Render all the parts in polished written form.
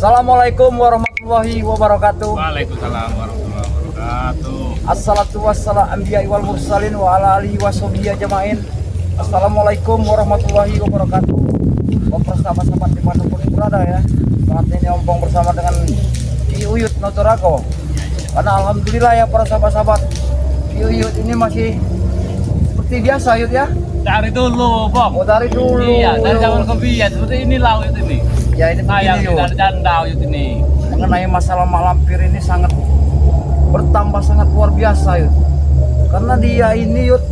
Assalamualaikum warahmatullahi wabarakatuh. Waalaikumsalam warahmatullahi wabarakatuh. Assalatu wassalam anbiya wal mursalin wa ala alihi washabihi ajmain. Assalamualaikum warahmatullahi wabarakatuh. Para sahabat-sahabat dimanapun berada ya. Saat ini ompong bersama dengan Ki Uyut Notorako. Karena alhamdulillah ya para sahabat-sahabat, Ki Uyut ini masih seperti biasa Uyut ya. Dari dulu, Bob. Oh dari dulu. Iya, dari zaman Soviet. Seperti ini laut ini. Ya ini Ayam begini Uyut. dari janda Uyut ini. Mengenai masalah mak lampir ini sangat bertambah sangat luar biasa Yud. Karena dia ini Yud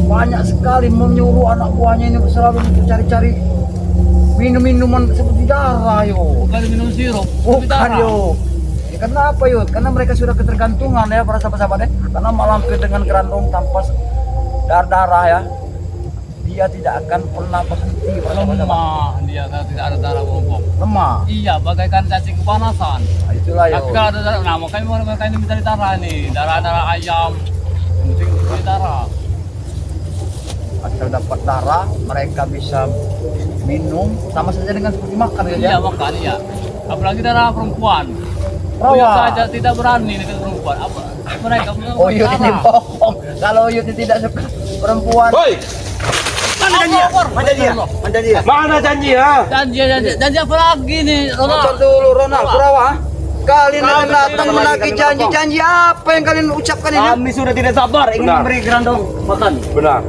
banyak sekali menyuruh anak buahnya ini selalu untuk cari-cari minum-minuman seperti darah Yud. Bukan minum sirup. Bukan Yud. Ya, karena apa Yud? Karena mereka sudah ketergantungan ya para sahabat-sahabat ya. Karena mak lampir dengan gerandong tanpa darah ya, dia tidak akan pernah berhenti para sahabat-sahabat. Lemah dia kalau tidak ada darah Bob. Lemah. Iya, bagaikan cacing kepanasan. Nah, itulah ya. Tapi kalau ada darah, nah makanya mereka ini mencari darah nih, darah ayam, penting mencari darah. Asal dapat darah, mereka bisa minum sama saja dengan seperti makan ya. Iya makan iya. Apalagi darah perempuan. Perawan. Uyut saja tidak berani dengan perempuan. Apa mereka Oh Uyut ini bohong. Kalau Uyut ini tidak suka perempuan. Woi, Mana janji? mana dia? Mana dia? Mana janji ya? Janji apa lagi nih, Nonton Ronald? dulu Ronald Kurawa. Kalian akan datang menagih janji-janji apa yang kalian ucapkan ini? Kami sudah tidak sabar ingin memberi gerandong makan. Benar.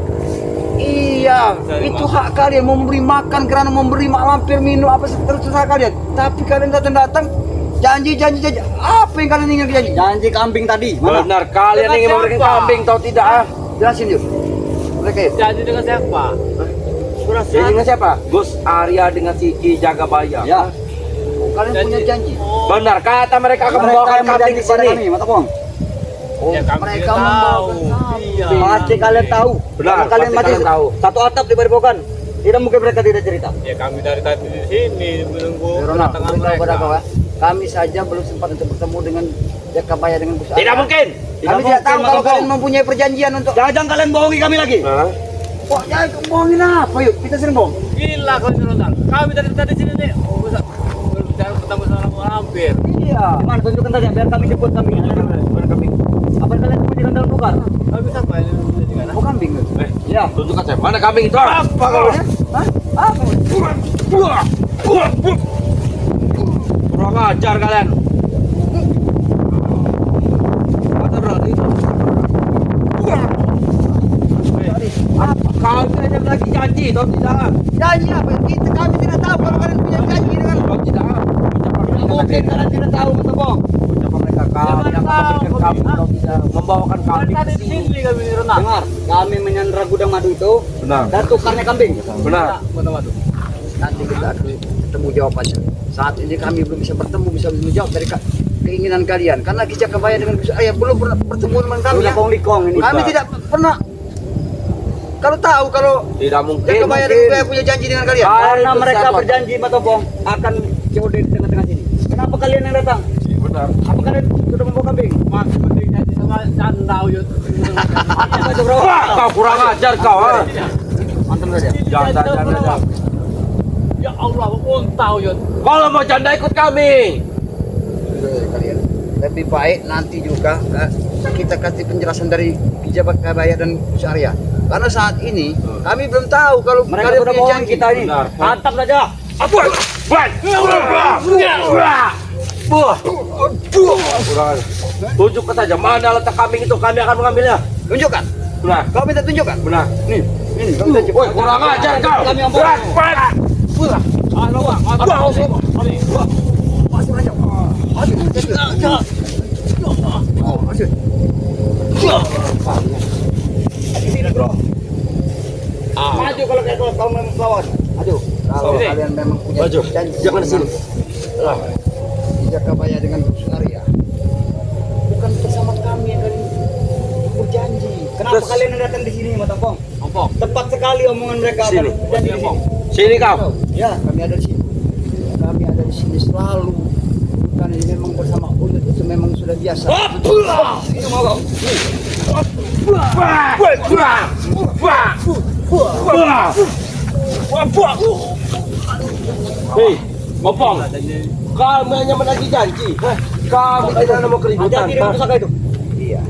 Iya, itu hak kalian memberi makan karena memberi mak lampir minum apa terserah kalian. Tapi kalian datang janji. Apa yang kalian ingin janji? Janji kambing tadi. Mana? Benar, kalian Dengan ingin memberikan siapa? kambing tahu tidak? Jelasin yuk. Mereka yuk. Janji dengan siapa? Jadi dengan siapa? Gus Arya dengan si Ki Jagabaya. Ya. Kalian punya janji. Benar, kata mereka akan membawakan kambing di sini. Kami, mata pong. Oh, Ya, kami mereka tidak membawakan tahu. kambing. Iya. Pasti kalian tahu. Benar, Karena kalian pasti masih kalian tahu. satu atap di Padepokan. Tidak mungkin mereka tidak cerita. Ya kami dari tadi di sini menunggu Ronald, kedatangan beritahu kepada kau mereka. ya. Kami saja belum sempat untuk bertemu dengan Jakabaya dengan Gus Arya. Tidak mungkin. Kami tidak tahu kalau kalian mempunyai perjanjian untuk. Jangan kalian bohongi kami lagi. Hah? Wah, jangan bohongin apa yuk? Kita sering bohong. Gila kau ini Ronald. Kami dari tadi di sini nih. Oh, bisa berbicara ketemu sama orang hampir. Iya. Gimana tunjukkan saja biar kami jemput kami. Mana kambing? Apa kalian punya dalam bukan? Kami siapa ini? Oh kambing Gus. Ya. Tunjukkan saya. Mana kambing itu? Apa kau? Hah? Apa? Kurang ajar kalian. Kata berarti itu. Kalian ada lagi janji, tahu tidak? Janji apa? Kami tidak tahu kalau kalian punya janji dengan. Tahu tidak? Mungkin kalian tidak tahu, mata pong. Ucapan mereka kami yang memberikan kambing tahu tidak? Membawakan Dari kambing tadi ke di sini. sini kami di Ronald. Dengar, kami menyandra gudang madu itu Benar. dan tukarnya kambing. Benar. Waduh. Nanti kita akan ketemu jawabannya. Saat ini kami belum bisa bertemu, bisa menjawab dari keinginan kalian. Karena Kijak Kebaya dengan Gus Arya belum pernah bertemu dengan kami. Sudah Ya. kong-likong ini. Kami Betul. tidak pernah. Kalau tahu kalau Tidak mungkin. Kijak Kebaya dengan Gus Arya punya janji dengan kalian. Karena Itu mereka siapa? berjanji Matopong akan COD di tengah-tengah sini. Kenapa kalian yang datang? Benar. Apa kalian sudah membawa kambing? Masih mending janji sama janda Uyut. Apa itu bro? Wah, kau kurang ajar kau. Ha? Mantap saja. Janda. Ya Allah, unta Uyut. Kalau mau janda ikut kami. Kalian lebih baik nanti juga kita kasih penjelasan dari Kijak Kebaya dan Gus Arya. Karena saat ini kami belum tahu kalau Mereka kalian sudah punya bohong janji. kita ini. Benar. Mantap saja. Apa? Buat. Kurang. Tunjukkan saja mana letak kambing itu, kami akan mengambilnya. Tunjukkan. Benar. Kau minta tunjukkan. Benar. Nih, ini kau minta Woi, kurang ajar kau. Kami yang Berat, bohong. berat. Ah, lawan. Mari. Masuk aja. Masuk. Masuk. Sini bro. Ah. Maju kalau kayak kau memang lawan. Maju. Kalau Sini. kalian memang punya Maju. janji, Jangan di sini. Kijak Kebaya dengan Gus Arya. Bukan bersama kami yang kalian berjanji. Kenapa Terus. kalian yang datang di sini Matopong? Ompong. Tepat sekali omongan mereka Sini. akan berjanji di sini. Sini kau. Ya, kami ada di sini. Kami ada di sini selalu. Bukan ini memang bersama Uyut itu memang sudah biasa. Ini mau kau. Hei, Opong, kami hanya menagih janji. Kami tidak mau keributan. Hati-hati dengan pusaka itu. Iya,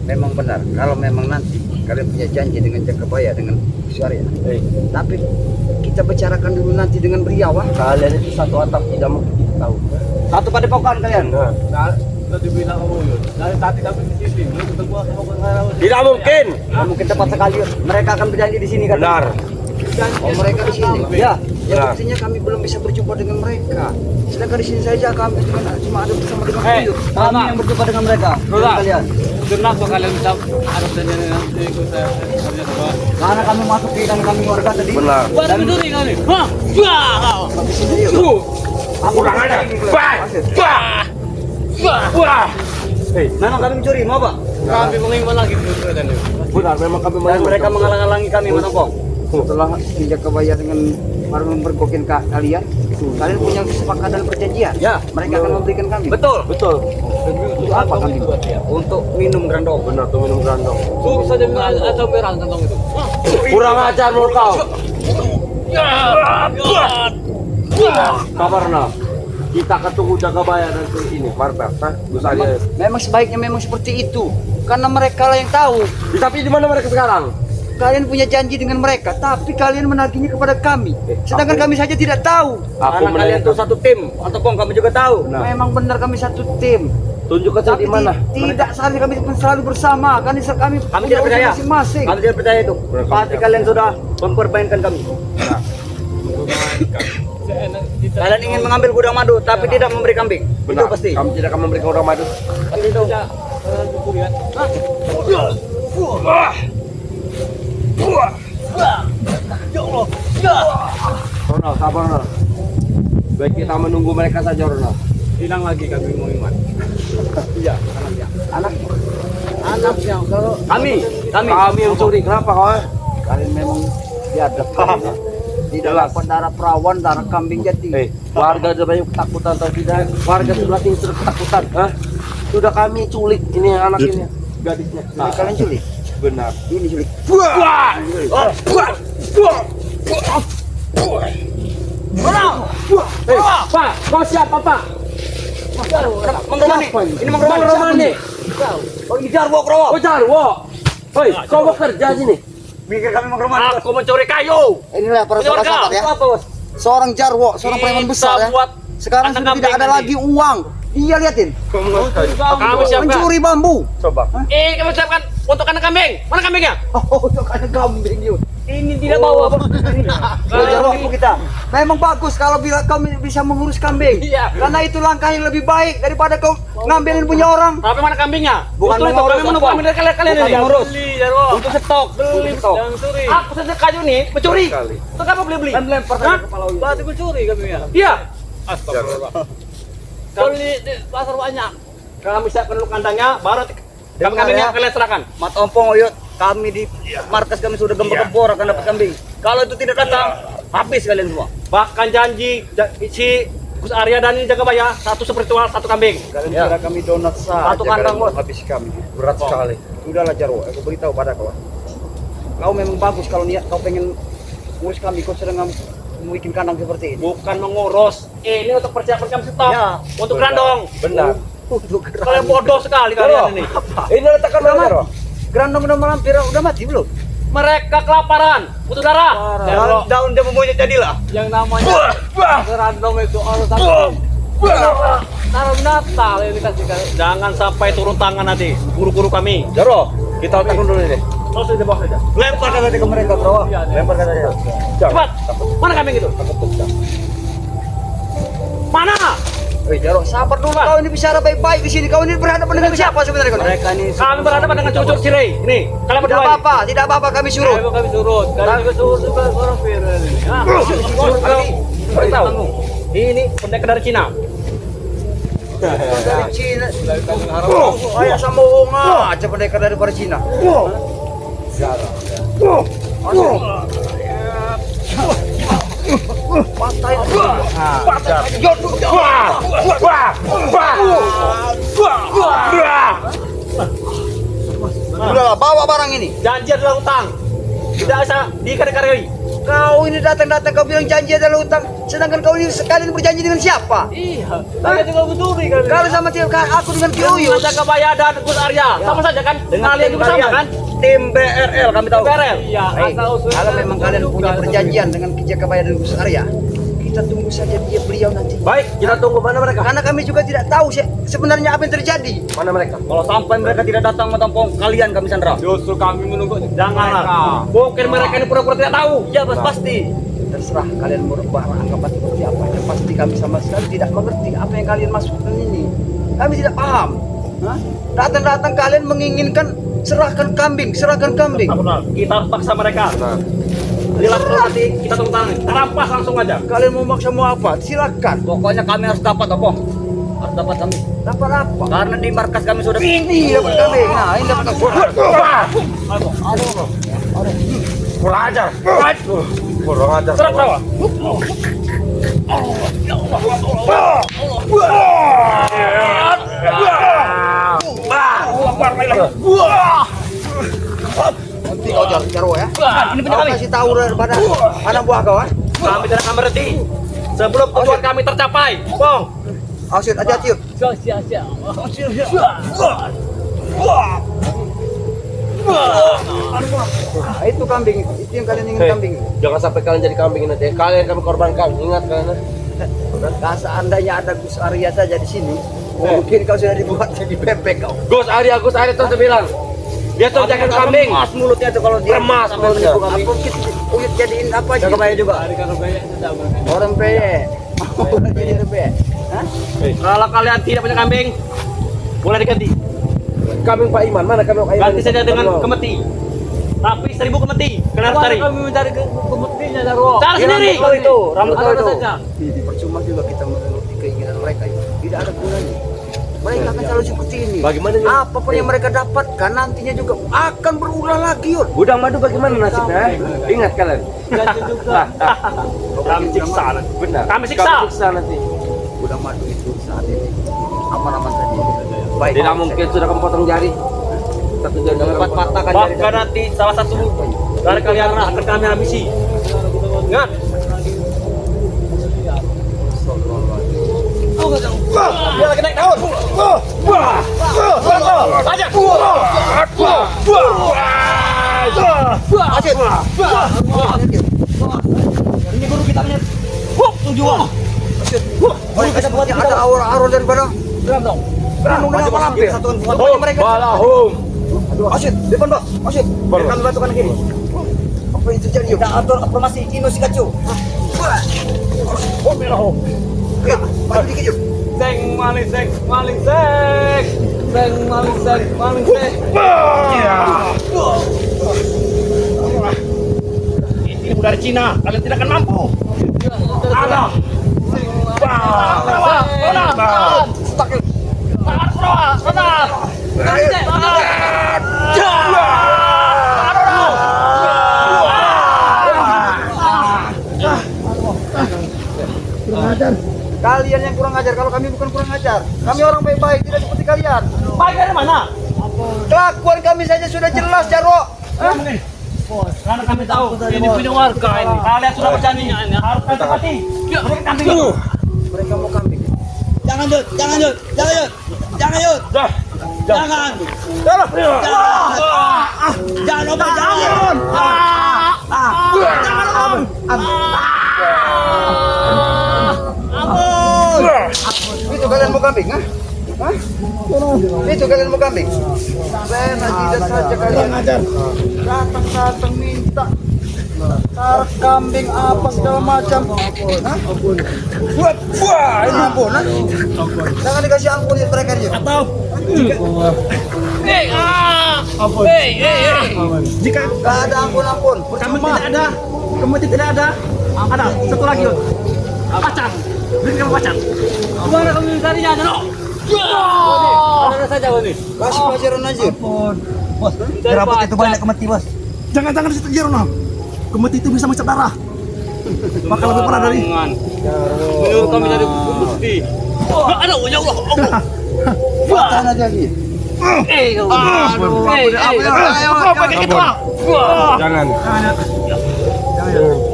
memang benar. Kalau memang nanti kalian punya janji dengan Jakabaya, dengan Syariah, tapi kita bicarakan dulu nanti dengan beliau. Kalian itu satu atap tidak mau kita tahu. Satu padepokan kalian. Tadi bilang yun. Dari tadi kami di sini. Kita gua sama pengarang. Tidak mungkin. Mungkin tepat sekali. Mereka akan berjanji di sini kan. Benar. Oh, mereka di sini. Ya. Ya, Benar. buktinya kami belum bisa berjumpa dengan mereka. Sedangkan di sini saja kami cuma ada bersama dengan beliau. Kami yang berjumpa dengan mereka. Dengan kalian. Kenapa kalian bisa ada dengan ikut saya? Karena kami masuk ke dan kami warga tadi. Benar. Buat mencuri kali. Hah? Wah. Kurang ada. Wah. Memang kami mencuri, mau Pak? Kami mengimbau lagi kemudian. Benar, memang kami Dan mereka menghalang-halangi kami, Mas Opong. Setelah Jakabaya dengan baru mempergokin kalian punya kesepakatan perjanjian. Ya. Mereka akan memberikan kami. Betul. Betul. Untuk apa kami? Untuk minum grandong. Benar tuh minum grandong. Tuh saja atau merah tentang itu. Kurang ajar mulut kau. Kabarna. Kita ketemu Jakabaya dan ini Marta, Gus Arya. Memang sebaiknya memang seperti itu. Karena mereka lah yang tahu. Tapi di mana mereka sekarang? Kalian punya janji dengan mereka, tapi kalian menagihnya kepada kami. Sedangkan kami saja tidak tahu. Aku Karena kalian tuh satu tim. Mas Opong, kami juga tahu. Nah. Memang benar kami satu tim. Tunjukkan saya Tapi di mana. tidak saling kami selalu bersama. Kami Kami punya tidak percaya. urusan masing-masing. Kami tidak percaya itu. Pasti kalian sudah mempermainkan kami. Kalian ingin mengambil gudang madu, tapi tidak memberi kambing. Benar. Itu pasti. Kami tidak akan memberikan orang madu. Pasti itu. Ronald, sabar Ronald. Baik kita menunggu mereka saja Ronald. Hilang lagi kami mengiman. Iya, anaknya. Anak Anaknya kalau Kami yang curi. Kenapa kau? kalian memang biadab kalian. Tidak dapat darah perawan, darah kambing jadi. Warga sudah banyak ketakutan atau tidak? Warga sebelah sini sudah ketakutan. Hah? Sudah kami culik ini anak ini, gadisnya. Jadi kalian culik. Benar. Ini culik. Pak, kau siapa Pak? Mengromani. Ini mengromani. Romani. Oh, ini Jarwo Krowo. Oh Jarwo. Hoi, kau bekerja sini. Pikir kami mengromani. aku mencuri kayu. Inilah para Ini warga. sahabat ya. Apa, Bos? Seorang Jarwo, seorang preman besar ya. buat Sekarang kandang sudah tidak ada kambing lagi uang. Iya liatin. Kami siapkan. Mencuri bambu. Coba. Kami siapkan untuk kandang kambing. Mana kambingnya? Oh, itu kan kambing yuk. Ini tidak bawa. Jarwo kita. Memang bagus kalau bila kau bisa mengurus kambing. Iya. Karena itu langkah yang lebih baik daripada kau ngambilin punya orang. Tapi mana kambingnya? Bukan Betul itu, mengurus, kami menunggu Bang. kambing dari kalian Bukan ini. mengurus. Beli, Jarwo. Untuk stok. Beli, Stok. jangan curi. Aku saja kayu nih, mencuri. Sekali. Untuk apa beli-beli? Dan lempar Hah? ke kepala Uyu. Berarti mencuri kambingnya. Iya. Astagfirullah. Kalau di pasar banyak. Kami siapkan dulu kandangnya, baru Kambingnya kalian serahkan. Mat Ompong, Oyot, kami di markas kami sudah gembor-gembor akan dapat kambing. Kalau itu tidak datang, habis kalian semua. Bahkan janji si Gus Arya dan Jakabaya satu spiritual satu kambing. Kalian Ya. kira kami donat saja. Satu kandang, kalian Bos. habis kami. Berat sekali. Udahlah Jarwo, aku beritahu pada kau. Kau memang bagus kalau niat kau pengen ngurus kami, kau sedang bikin kandang seperti ini. Bukan mengurus. Ini untuk persiapan kami stok. Ya. Untuk grandong. Benar. Kalian bodoh sekali kalian ini. Ini letakkan mana Jarwo? Grandong udah mampir, udah mati belum? Mereka kelaparan, butuh darah. Jarwo, Daun dia mempunyai jadilah. yang namanya grandong itu harus satu. Taruh Natal ini kasih. Jangan sampai turun tangan nanti guru-guru kami. Jarwo, kita letakkan dulu ini. Terus di bawah saja. Lempar kata ke mereka, bro. Iya, iya. Lempar kata dia. Cepat. Mana kambing itu? Mana? Jarwo, sabar dulu. Kau ini bicara baik-baik di sini. Kau ini berhadapan dengan siapa sebenarnya kau? Mereka ini Kami berhadapan dengan cucuk Cirei. Ini, kalian Tidak berdua. ini. apa-apa, tidak apa-apa kami suruh. Kami surut. Kalian juga surut juga orang viral ini. Tahu. Ini pendekar dari Cina. Dari Cina. Oh, ayah sambung aja pendekar dari para Cina. Pantai. Udahlah, bawa barang ini. Janji adalah utang. Tidak bisa diikat-ikat. Kau ini datang-datang kau bilang janji adalah utang, sedangkan kau ini sekalian berjanji dengan siapa? Iya, saya juga betul kan. Kalau sama tiap aku dengan Ki Uyus. Ada kebayaan Gus Arya, sama saja kan? Dengan Kalian tim juga sama kalian. kan? Tim BRL kami tahu. BRL. Iya, Baik, kalau memang kalian punya perjanjian dengan Ki Jakabaya dan Gus Arya, kita tunggu saja beliau nanti. Baik, kita tunggu mana mereka? Karena kami juga tidak tahu sebenarnya apa yang terjadi. Mana mereka? Kalau sampai mereka tidak datang mentampung kalian kami sandra. Justru kami menunggu. Janganlah. Mungkin mereka ini pura-pura tidak tahu. Ya bos pasti. Terserah kalian mau beranggapan seperti apa. Yang pasti kami sama sekali tidak mengerti apa yang kalian maksudkan ini. Kami tidak paham. Hah? Datang-datang kalian menginginkan serahkan kambing. Kita harus paksa mereka. Dilapor nanti kita tunggu tangan. Terampas langsung aja. Kalian mau maksa mau apa? Silakan. Pokoknya kami harus dapat apa? Harus dapat kami. Dapat apa? Karena di markas kami sudah ini dapat kambing. Nah, ini dapat Kurang ajar. Kurang ajar. Serap tawa. nanti kau jarwo ya. Ini punya Kau kami. kasih tahu pada anak buah kau. Kami tidak akan berhenti sebelum tujuan kami tercapai. Bong. Asyik aja tiup. Nah, itu kambing, itu yang kalian ingin kambing. Jangan sampai kalian jadi kambing nanti. Kalian kami korbankan. Ingat kalian. Nah, seandainya ada Gus Arya saja di sini, mungkin kau sudah dibuat jadi bebek kau. Gus Arya terus bilang. Dia tuh jaga kambing. Remas mulutnya tuh kalau dia Remas sampai mulutnya. menipu kambing. Apa kita uyut jadiin apa aja? Jakabaya juga. Orang peye. Orang jadi peye. Hah? Kalau kalian tidak punya kambing, boleh diganti. Kambing Pak Iman. Mana kambing Pak Iman? Ganti saja dengan kemeti. Tapi 1000 kemeti. Kalian harus cari. Kami mencari kemetinya, Jarwo. Cari sendiri. Rambut kau itu. saja. Percuma juga kita menuruti keinginan mereka. Tidak ada gunanya. Mereka akan selalu seperti ini. Bagaimana juga? Apapun yang mereka dapatkan nantinya juga akan berulang lagi, Yud. Gudang madu bagaimana nasibnya? Ingat kalian. Kami siksa. Benar. Kami siksa. Kami siksa nanti. Gudang madu itu saat ini aman-aman saja. Baik. Tidak mungkin sudah kamu potong jari. Satu jari dengan Dapat patahkan jari. Bahkan nanti salah satu dari kalian akan kami habisi. Ingat. Dia lagi naik daun. Aja. Asyik. Ini guru kita punya. Tujuan. Ada aura-aura daripada Berang. dengan malampir. Satukan mereka. Balahum. Asyik, depan Pak. Asyik. Biar kami bantu kanan kiri. Apa itu jadi, Yud? Kita atur formasi Ino Sikacu. Oh, berang. Ya, maju dikit, Yud. Seng maling seng. Ini dari Cina, kalian tidak akan mampu. Ada. Kalian yang kurang ajar, kalau kami bukan kurang ajar. Kami orang baik-baik, tidak seperti kalian. Baik dari mana? Kelakuan kami saja sudah jelas, Jarwo. Hah? Karena kami tahu ini punya warga ini. Kalian sudah berjanji harus kalian tepati. Mereka kambing. Mereka mau kambing. Jangan Yud. Jangan. Itu kalian mau kambing, hah? Hah? Itu kalian mau kambing? Tidak saja kalian datang minta taruh kambing apa segala macam. Hah? Wah, ini ampun, hah? Jangan dikasih ampun ya mereka dia. Jika Gak ada ampun. kami tidak ada, kemati tidak ada. Ada satu lagi, Yud. Pacar. Beri kamu pacar. Gimana kamu mencarinya, Jano? Ada saja ini. Kasih pelajaran aja. Bos, Berapa itu banyak kemati, Bos? Jangan situ Jarwo. Kemati itu bisa mencet darah. Bakal lebih parah dari. menurut kami dari bukti. Ada, ya Allah. Tahan aja lagi. Aduh. Jangan.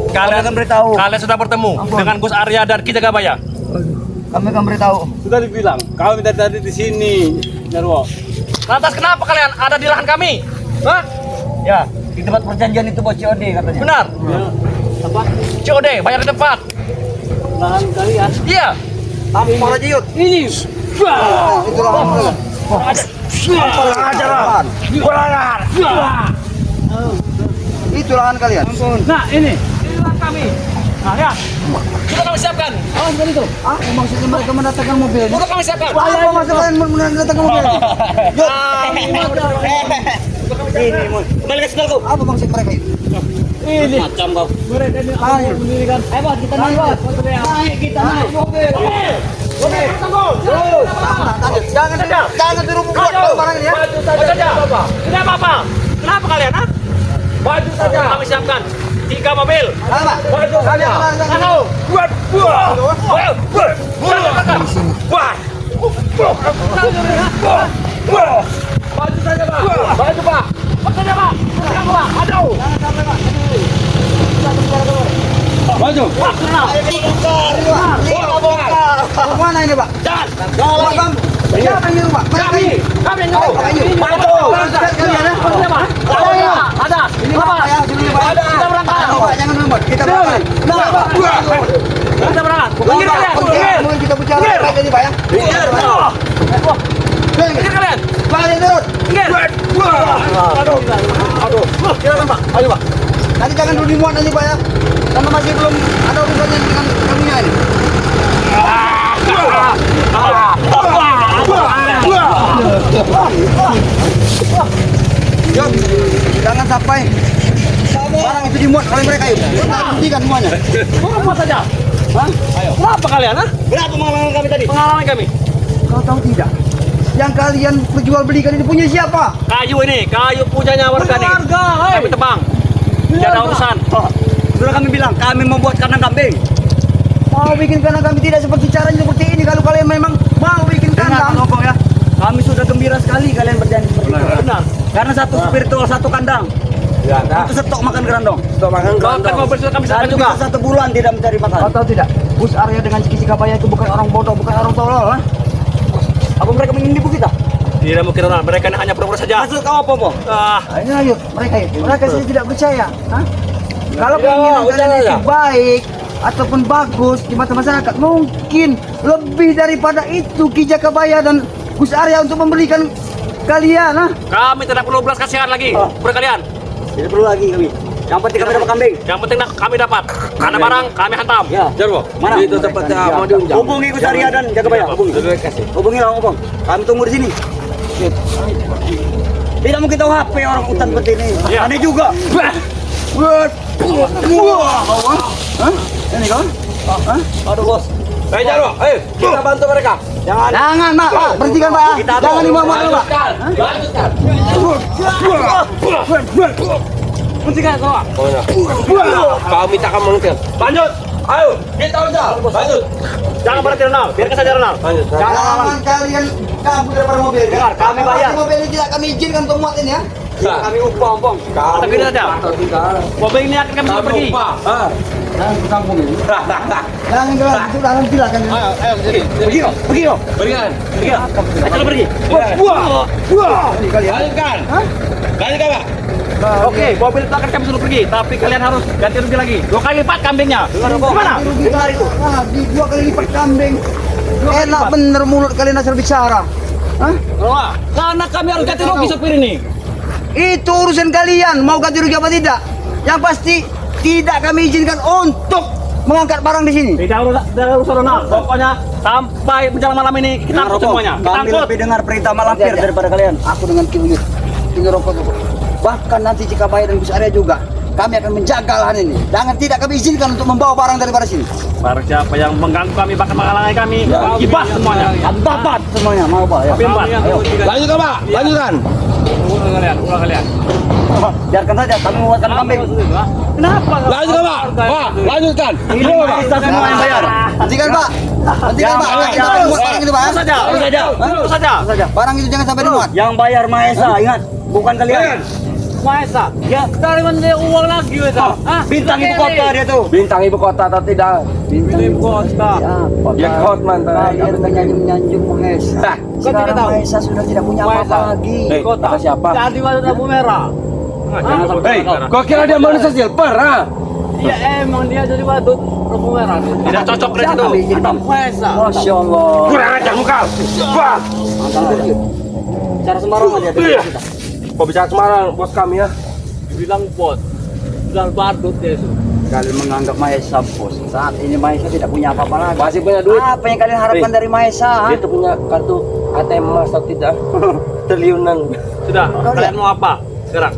Kalian akan beritahu. Kalian sudah bertemu dengan Gus Arya dan Ki Jagabaya. Kami akan beritahu. Sudah dibilang, kami tadi di sini, Jarwo. Lantas kenapa kalian ada di lahan kami? Hah? Ya, di tempat perjanjian itu bos COD katanya. Benar. Ya, apa? COD, bayar di tempat. Lahan kalian? Iya. Tampol aja yuk. Ini. Nah, itu lahan kalian. Itu lahan kalian. Nah, ini. Ini lahan kami. Nah, ya. Sudah kami siapkan. Oh, seperti itu. Ah, maksudnya mereka mendatangkan mobil. Sudah kami siapkan. Apa maksud kalian mendatangkan mobil? Ini, kembali ke sendalku. Apa maksud mereka itu? Ini. Macam kau. Mereka ini Ayo. mendirikan. Ayo, Bos, kita naik, Bos. Naik, kita naik mobil. Jangan suruh buat barang ini ya. Baju saja. Tidak apa-apa. Kenapa kalian? Ha? Baju saja. Kami siapkan 3 mobil. Apa? Baju Kalian saja. akan- Tahu? Buat. Baju saja, Pak. Baju, Pak. Baju saja, Pak. Kamu, Pak. Aduh. Maju. Mana ini, Pak? Jangan. Bang. Siapa yang nyuruh, Pak? Kami yang nyuruh. Baju. Kalian ya? Baju, Pak. Ada. Ini Pak, ya, sini, Pak. Kita berangkat. Pak, jangan dulu, Pak. Kita berangkat. Nah, Pak. Kita berangkat. Pak, Minggir kalian. Minggir. Pak, kita bicara baik ini, Pak ya. Minggir kalian. Pak, ini turun. Minggir. Aduh. Silakan, Pak. Ayo, Pak. Nanti jangan dulu dimuat nanti, Pak ya. Karena masih belum ada urusannya dengan kaminya ini. Yuk, jangan sampai barang itu dimuat oleh mereka yuk. Kita hentikan semuanya. Apa saja? Hah? Kenapa kalian? Ha? Berapa pengalaman kami tadi? Pengalaman kami. Kau tahu tidak? Yang kalian perjual belikan ini punya siapa? Kayu ini, kayu punyanya warga nih. Warga, Kami tebang. Tidak ada urusan. Sudah kami bilang, kami membuat kandang kambing. Mau bikin kandang kami tidak seperti caranya seperti ini. Kalau kalian memang mau bikin kandang, ya. Kami sudah gembira sekali kalian berjanji seperti itu. Benar. Karena satu spiritual satu kandang. Ya, Itu stok makan kerandong. Stok makan Bahkan mobil sudah kami siapkan Dan juga. bisa 1 bulan tidak mencari makan. Kau tahu tidak? Gus Arya dengan Ki Jagabaya itu bukan orang bodoh, bukan orang tolol. Ha? Apa mereka menipu kita? Tidak mungkin orang. Mereka ini hanya pura-pura saja. Maksud kau apa, Bang? Ah, Ini ayo, mereka itu. Mereka saya tidak percaya. Hah? Kalau keinginan kalian itu baik ataupun bagus di mata masyarakat, mungkin lebih daripada itu Ki Jagabaya dan Gus Arya untuk memberikan kalian. Hah? kami tidak perlu belas kasihan lagi. Per kalian. Tidak perlu lagi kami. Yang penting kami dapat kambing. Yang penting kami dapat. Karena barang kami hantam. Ya. Jarwo. Mana? Itu tempatnya mau diunjang. Hubungi Gus Arya dan Jagabaya. Hubungi. Hubungi lah, Bang. Kami tunggu di sini. Tidak mungkin tahu HP orang hutan seperti ini. Ya. Aneh juga. Hah? Ini kau? Hah? Aduh, Bos. Ayo, Jarwo. Ayo, kita bantu mereka. Jangan, Pak. Pak. Berhentikan, Pak. Jangan dimuat-muat dulu, Pak. Lanjutkan. Hentikan semua. Kau minta kamu mengerti. Lanjut. Ayo, kita udah. Lanjut. Jangan berhenti Ronald. Biarkan saja Ronald. Lanjut. Jangan kalian kabur daripada mobil. Dengar, kami bayar. Mobil ini tidak kami izinkan untuk muat ini ya. Kami upah, Bang. Atau gini saja. Mobil ini akan kami suruh pergi. Jangan kampung ini. Jangan itu dalam silakan. Ayo, sini. Pergi kau. Berikan. Ayo pergi. Ini kalian. Lanjutkan. Lanjutkan, Pak. Oke, mobil itu akan kami suruh pergi. Tapi kalian harus ganti rugi lagi. 2 kali lipat kambingnya. Gimana? Dengar itu. Ah, di 2 kali lipat kambing. Enak bener mulut kalian asal bicara. Hah? Wah, karena kami harus ganti rugi sopir ini. Itu urusan kalian, mau ganti rugi apa tidak? Yang pasti tidak kami izinkan untuk mengangkat barang di sini. Tidak urusan Ronald. Pokoknya sampai menjelang malam ini kita angkut semuanya. Kita Kami angkut. lebih dengar perintah malampir daripada kalian. Aku dengan Kiuyut. Ini rokok tuh. Bahkan nanti jika Jagabaya dan Gus Arya juga, kami akan menjaga lahan ini. Jangan tidak kami izinkan untuk membawa barang daripada sini. Barang siapa yang mengganggu kami bahkan menghalangi kami, kibas semuanya. Babat semuanya, mau Pak ya. Kami empat. Ayo. Lanjutkan, Pak. Lanjutkan. Ulang kalian. Biarkan saja kami membuatkan kambing. Kenapa? Lanjutkan, Pak. Pak, lanjutkan. Ini kita semua yang bayar. Hentikan Pak. Hentikan Pak. Jangan sampai dimuat barang itu Pak. Terus saja. Terus saja. Barang itu jangan sampai dimuat. Yang bayar Maha Esa, ingat. Bukan kalian. Maesa. Ya, dari mana dia uang lagi itu? Hah? Bintang ibu kota dia tuh. Bintang ibu kota atau tidak? Bintang ibu kota. Ya Hotman Kalian menyanjung Mahesa. Kau tidak Sekarang tahu? Mahesa sudah tidak punya Mahesa. apa-apa lagi. Kota. kata siapa? Jadi mana lampu merah? Jangan sampai Hei, merah. kau kira dia manusia silver, ha? Iya emang dia jadi batu lampu merah. Tidak cocok dengan itu. Siapa dia? Maesa. Masya Allah. Kurang ajar muka. Wah. Cara sembarangan dia Iya. Kau bicara sembarang bos kami ya? Bilang bot. Bilang badut dia itu. Kalian menganggap Mahesa bos. Saat ini Mahesa tidak punya apa-apa lagi. Masih punya duit? Apa yang kalian harapkan Hei. dari Mahesa? Dia tuh punya kartu ATM emas atau tidak? Triliunan. Sudah, Kau kalian mau apa sekarang?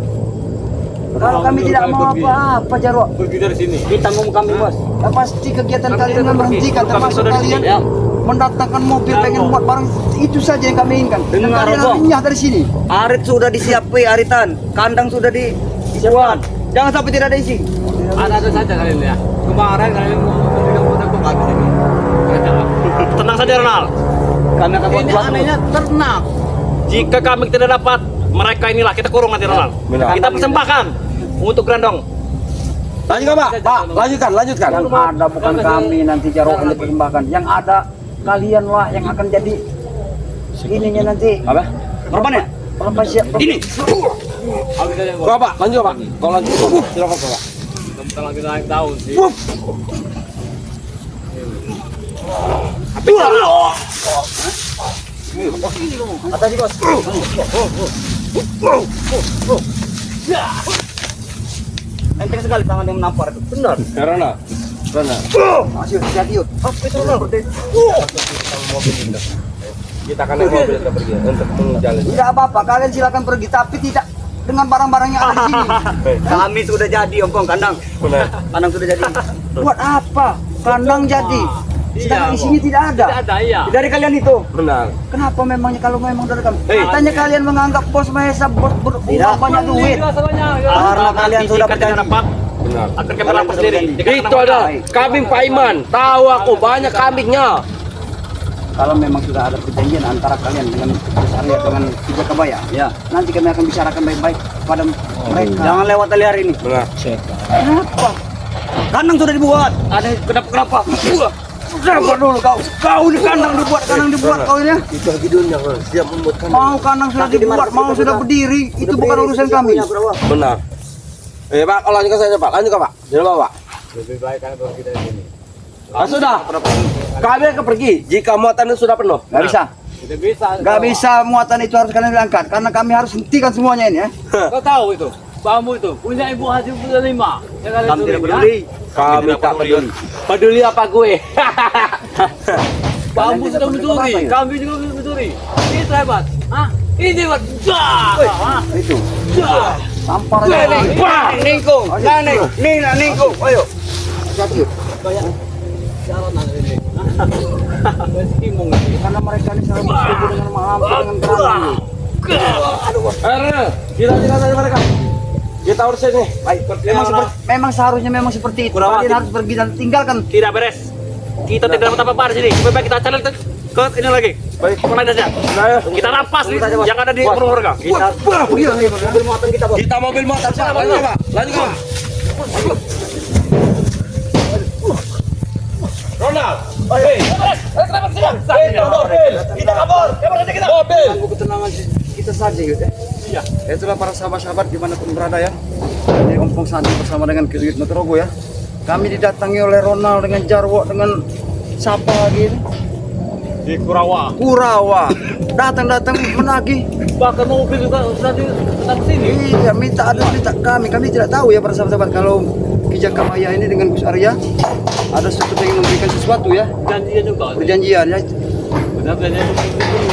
Kalau kami tidak mau Pergi. apa-apa Jarwo. Pergi dari sini. Ditanggung kami bos. Ya, pasti kegiatan Kami kalian tidak memberhentikan pergi. Kami termasuk sudah di kalian sini, ya. mendatangkan mobil Ya, pengen Bang. buat barang itu saja yang kami inginkan. Dan Dengar, kalian Bang. renyah dari sini. Arit sudah disiapkan, Aritan. Kandang sudah disiapkan. Jangan sampai tidak ada isi. Ada saja kalian ya. Kemarin kalian mau menentukan di sini. Tenang saja Ronald. Kami akan buat Ini buat anehnya tenang. Jika kami tidak dapat mereka inilah kita kurung nanti Ronald. Benar. Kita persembahkan untuk Grandong. Lanjutkan Pak. Pak, lanjutkan. Yang ada bukan kami nanti Jarwo yang dipersembahkan. Yang ada kalian lah yang akan jadi ininya nanti. Apa? korban ya. Apa siap? Ini. Habis saja Kau Pak, lanjut Pak. Kau lanjut. Silakan Pak. kita lagi naik daun sih. Atas bos. Enteng sekali tangan yang menampar itu. Benar. Rana. Masih hati-hati yuk. Apa itu Ronald? Kita akan naik mobil kita pergi untuk menjalani. Tidak apa-apa, kalian silakan pergi tapi tidak dengan barang-barang yang ada di sini. Kami sudah jadi ompong kandang. Benar. Kandang sudah jadi. Buat apa? Kandang jadi. Sedangkan Iya, isinya Bang. tidak ada. Tidak ada iya. Dari kalian itu. Benar. Kenapa memangnya kalau memang dari kami? Hei. Katanya kalian menganggap bos Mahesa bos Tidak. banyak duit. Karena kalian sudah berjanji. dapat. Benar. Akan kami rampas sendiri. Itu ada kambing Pak Iman. Tahu aku banyak kambingnya. Kalau memang sudah ada perjanjian antara kalian dengan Arya dengan Kijang Kebaya, Ya. nanti kami akan bicarakan baik-baik pada mereka. Jangan lewat tali hari ini. Benar. Kenapa? Kandang sudah dibuat. Ada kenapa? Kenapa dulu kau? Kau di kandang dibuat kau ini ya? Itu lagi dunia siap membuat kambing. Mau kandang sudah dibuat, mau sudah berdiri, itu bukan urusan kami. Benar. Pak, kalau lanjutkan saja Pak. Lanjutkan Pak. Jangan Pak. Lebih baik kalian pergi dari sini. Sudah. Kami akan pergi jika muatan itu sudah penuh. Gak bisa. Tidak bisa. Gak bisa muatan itu harus kalian diangkat karena kami harus hentikan semuanya ini ya. Kau tahu itu? Bambu itu punya Ibu Haji Buda 5. Yang kalian Kami curi, tidak ya? peduli. Kami tak peduli. Peduli apa gue? Bambu sudah mencuri, kambing juga mencuri. Itu hebat. Hah? Ini hebat. Dah. Itu. Dah. Tampar aja. Wah, ningkung. Nah, ningkung. Ayo. Hati-hati. Jalan nanti ini. Kimung ini. Karena mereka ini selalu bersetubuh dengan mengampar dengan kerana. Kita saja mereka. Kita urus ini. Baik, memang seharusnya memang seperti itu. Kurawati. Kalian harus pergi dan tinggalkan. Tidak beres. Kita tidak dapat apa-apa di sini. Lebih baik kita cari ke ini lagi. Baik. Kemana saja? Kita rampas nih yang ada di rumah warga. Kita mobil muatan kita, Bos. Kita mobil motor Pak. Lanjut Pak. Lanjut Pak. Ronald. Hei. Kita kabur. Mobil. Tunggu ketenangan kita saja gitu ya. Iya. Itulah para sahabat-sahabat dimanapun berada ya. Jadi Ompong Santi bersama dengan Kiyut Nutrogo ya. Kami didatangi oleh Ronald dengan Jarwo dengan siapa lagi ini? Di Kurawa. Kurawa. Datang-datang menagih. Bahkan mobil juga sudah datang ke sini. Iya, minta kami tidak tahu ya para sahabat-sahabat kalau Kijang Kebaya ini dengan Gus Arya ada sesuatu yang memberikan sesuatu ya. Janjinya juga. Perjanjian ya. Benar-benar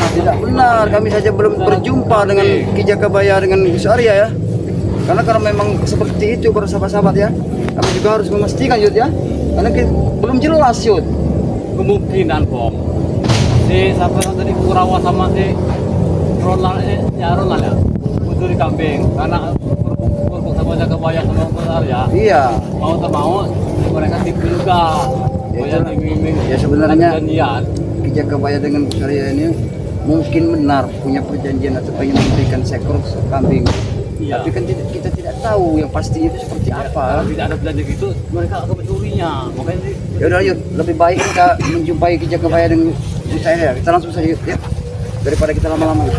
Tidak benar, kami saja belum berjumpa dengan Kijang Kebaya dengan Gus Arya ya. Karena memang seperti itu para sahabat-sahabat ya. Kami juga harus memastikan Yud ya. Karena belum jelas Yud. kemungkinan Bom. Si siapa yang tadi Kurawa sama si Ronald ya mencuri kambing karena berkumpul sama Kijang Kebaya sama besar ya. Iya. Mau tak mau mereka tipu juga. Banyak iming-iming. Ya sebenarnya Perjanjian. Kijang Kebaya dengan Gus Arya ini mungkin benar punya perjanjian atau pengen memberikan seekor kambing Iya. Tapi kan kita tidak tahu yang pasti itu seperti apa. Kalau tidak ada belanja gitu, mereka akan mencurinya. Makanya sih, Ya udah yuk, lebih baik kita menjumpai Ki Jagabaya dengan saya. Kita langsung saja yuk, ya. Daripada kita lama-lama.